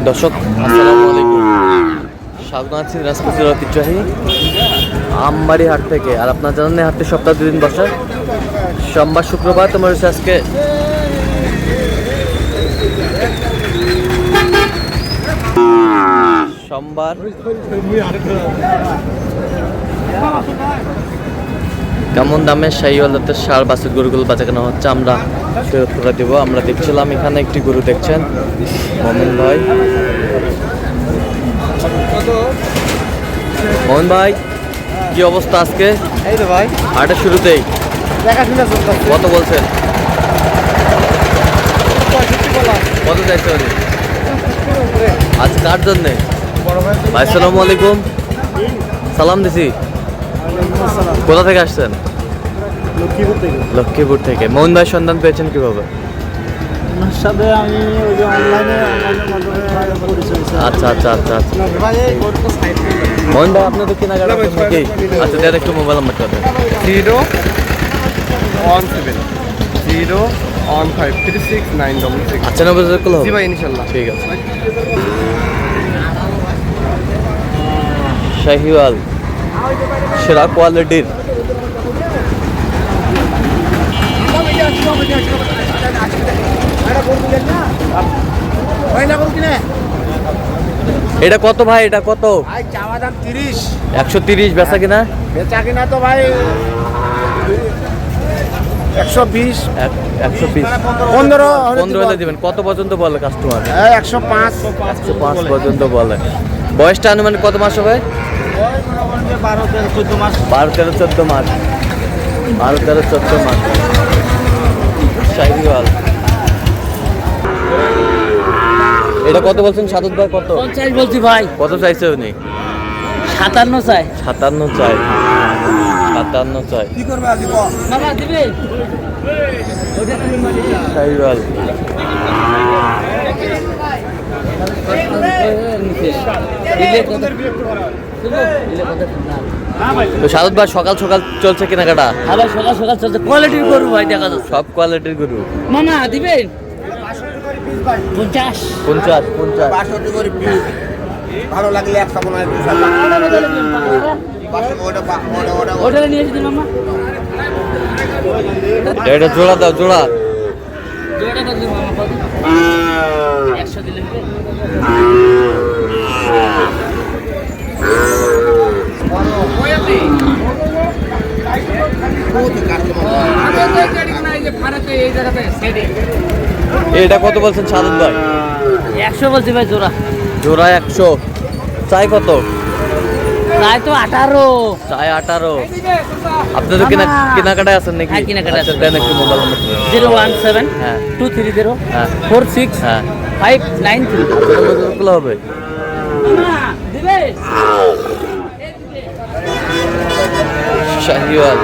দর্শক আসসালামু আলাইকুম, স্বাগত আছি রাজপুতের ঐতিহ্যবাহী আমবাড়ি হাট থেকে। আর আপনার জানেন হাটটি সপ্তাহে 2 দিন বসে, সোমবার শুক্রবার। তোমার হচ্ছে আজকে সোমবার। কেমন দামে শাহিওয়াল জাতের ষাঁড় বাছুর গরুগুলো বাঁচা কেনা হচ্ছে আমরা ফেরত করে দেবো। আমরা দেখছিলাম এখানে একটি গরু দেখছেন মোমিন ভাই। মোহন ভাই, কি অবস্থা আজকে? এই তো ভাই, হাটের শুরুতেই দেখাশোনা চলতেছে। কত বলছেন? 65 বলা। কত চাইছে উনি? আজ কার জন্যে? বড় ভাই, ভাই আসসালামু আলাইকুম। সালাম দিছি। কোথা থেকে আসছেন? লক্ষ্মীপুর থেকে। লক্ষ্মীপুর থেকে। মোহন ভাই সন্ধান পেয়েছেন কিভাবে? ওনার সাথে আমি ওই যে অনলাইনের মাধ্যমে পরিচয় হয়েছে। আচ্ছা আচ্ছা আচ্ছা আচ্ছা। ভাই এই গরুটা সাইড করে মোহন ভাই আপনাদের কেনাকাটা নাকি? আচ্ছা দেন একটু মোবাইল নাম্বারটা দেন। 017 0153696। আচ্ছা 90,000 করলে হবে? জি ভাই, ইনশাল্লাহ। ঠিক আছে। শাহিওয়াল সেরা কোয়ালিটির এটা কত ভাই? এটা কত? ভাই চাওয়া দাম 30। 130 বেচা কিনা? বেচা কিনা তো ভাই 120 120 15 হলে দিবেন। কত পর্যন্ত বলে কাস্টমার? 105 105 পর্যন্ত বলে। বয়সটা আনুমানিক কত মাস হবে? 12 13 14 মাস। 12 13 14 মাস। 12 13 14 মাস শাহিওয়াল। এটা কত বলছেন সাদত ভাই? কত 50 বলছি ভাই। কত চাইছে উনি? 57 চাই। 57 চাই। 57 চাই। কি করবে আজকে? মামা দিবে শাহিওয়াল। তো সাদত ভাই সকাল সকাল চলছে কেনাকাটা? আবার সকাল সকাল চলছে। কোয়ালিটির গরু ভাই, দেখা যাচ্ছে সব কোয়ালিটির গরু। মামা দিবেন 50 50 50 ভালো লাগলে 115 ওটা নিয়ে এসেছি মামা। এটা জোড়া দাও, জোড়া। জোড়াটা কত মামা? কত? 100 দিলে হবে? এটা কত বলছেন সাদত ভাই? 100 বলছি ভাই জোড়া। জোড়া 100 চাই। কত তাই তো 18। চাই? 18। আপনাদের কেনাকাটায় আছেন নাকি? হ্যাঁ, কেনাকাটা আচ্ছা, আছে। দেন একটু মোবাইল নাম্বার। 017 হ্যাঁ 230 হ্যাঁ 46 হ্যাঁ 593। গুলো হবে। দিবে শাহিওয়াল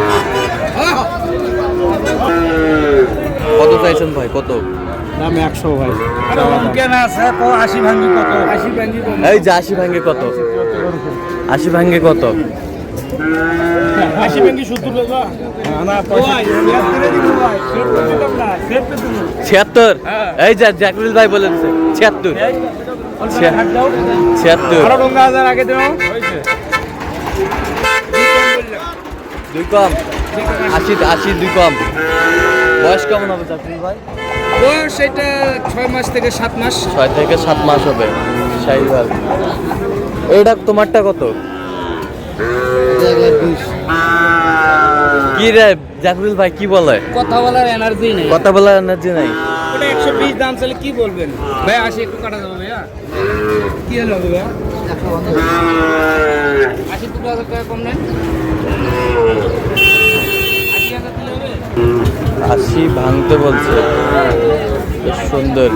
কত চাইছেন ভাই? কত দাম? 100 ভাই। কেনা আছে 80 ভাঙি কত? 80 ভাঙি কত? এই যে 80 ভাঙ্গে কত? 80 ভাঙ্গে কত? 80 ভাঙি 70 টাকা। না 76। এই যে জাকরুল ভাই বলেন 76। 76 18,000 আগে দাও। দুই কম। 80 দুই কম। বয়স কেমন হবে জাকরুল ভাই? বয়স এটা 6 মাস থেকে 7 মাস। 6 থেকে 7 মাস হবে শাহিওয়াল। এইটা তোমারটা কত? কি রে জাকরুল ভাই, কি বলে? কথা বলার এনার্জি নেই। কথা বলার এনার্জি নাই। ওটা 120 দাম চলে, কি বলবেন ভাই? 80 একটু কাটা যাবে ভাইয়া? কি হলো ভাইয়া? 80 টাকা কম নেন। 80,000 দিলে হবে? 80 ভাঙতে বলছে। বেশ সুন্দর।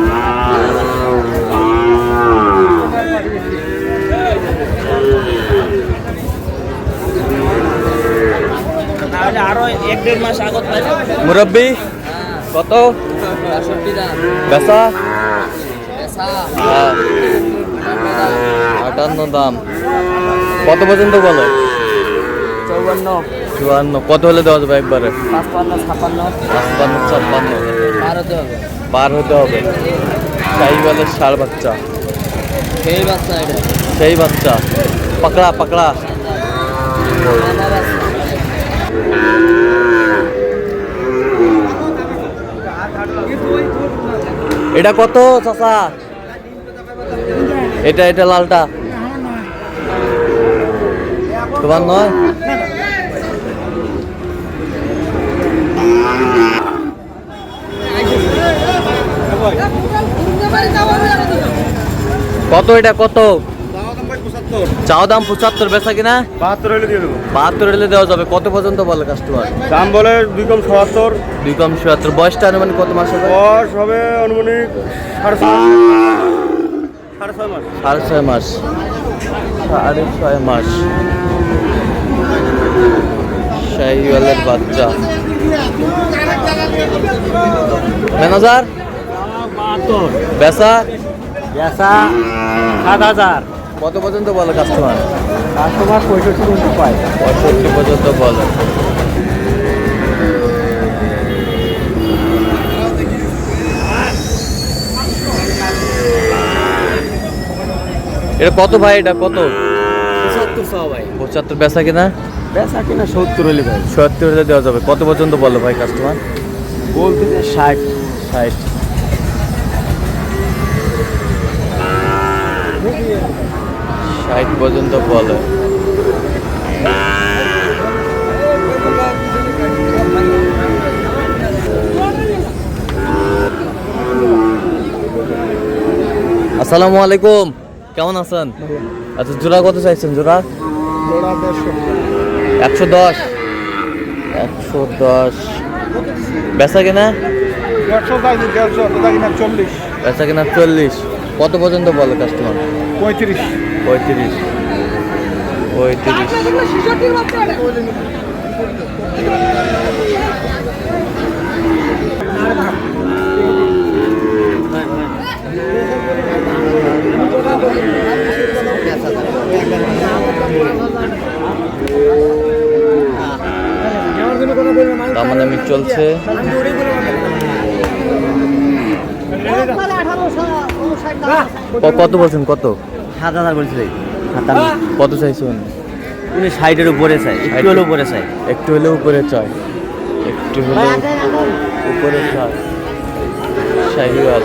তাহলে আরো 1-1.5 মাস আগত পাইবে। মুরব্বি কত? 62 দাম। বেচা? পেশা হ্যাঁ 58 দাম। কত পর্যন্ত বলে? 54 54। কত হলে দেওয়া যাবে একবারে? 55 56 55 56 পার হতে হবে। পার হতে হবে। শাহিওয়ালের ষাঁড় বাচ্চা সেই বাচ্চা এটা সেই বাচ্চা পাকড়া পাকড়া এটা কত চাচা এটা এটা লালটা তোমার নয় কত এটা কত চাও দাম 75 বেচা কিনা 72 হলে দিয়ে দেবো 72 হলে দেওয়া যাবে কত পর্যন্ত বলে কাস্টমার দাম বলে 2 কম 77 2 কম 77 বয়সটা অনুমানিক কত মাস হবে বয়স হবে অনুমানিক 6.5 মাস 6.5 মাস 6.5 মাস শাহিওয়ালের বাচ্চা ম্যানেজার 72 বেচা এসা 7000 কত পর্যন্ত বলে কাস্টমার কাস্টমার 65 পর্যন্ত পায় 65 পর্যন্ত বলে এটা কত ভাই এটা কত 75 ভাই 75 বেচা কিনা বেচা কিনা 70 হলে ভাই 70 হলে দেওয়া যাবে কত পর্যন্ত বলে ভাই কাস্টমার বলতে 60 60 60 পর্যন্ত বলে আসসালামু আলাইকুম কেমন আছেন আচ্ছা জোড়া কত চাইছেন জোড়া 110 বেচা কিনা বেচা কিনা 40 কত পর্যন্ত বলে কাস্টমার 35 দামাদামি চলছে কত বলছেন কত 7000 বলছি ভাই কত চাইছেন উনি 60 এর উপরে চাই একটু হলে উপরে চাই একটু হলে উপরে চাই একটু হলে উপরে চাই শাহিওয়াল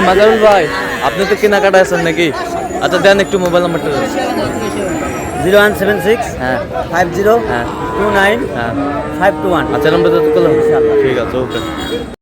মাজারুল ভাই আপনি তো কেনাকাটা আছেন নাকি আচ্ছা দেন একটু মোবাইল নাম্বারটা 0176 হ্যাঁ 50 হ্যাঁ 29 হ্যাঁ 521 আচ্ছা নাম্বারটা তো করলাম ঠিক আছে ওকে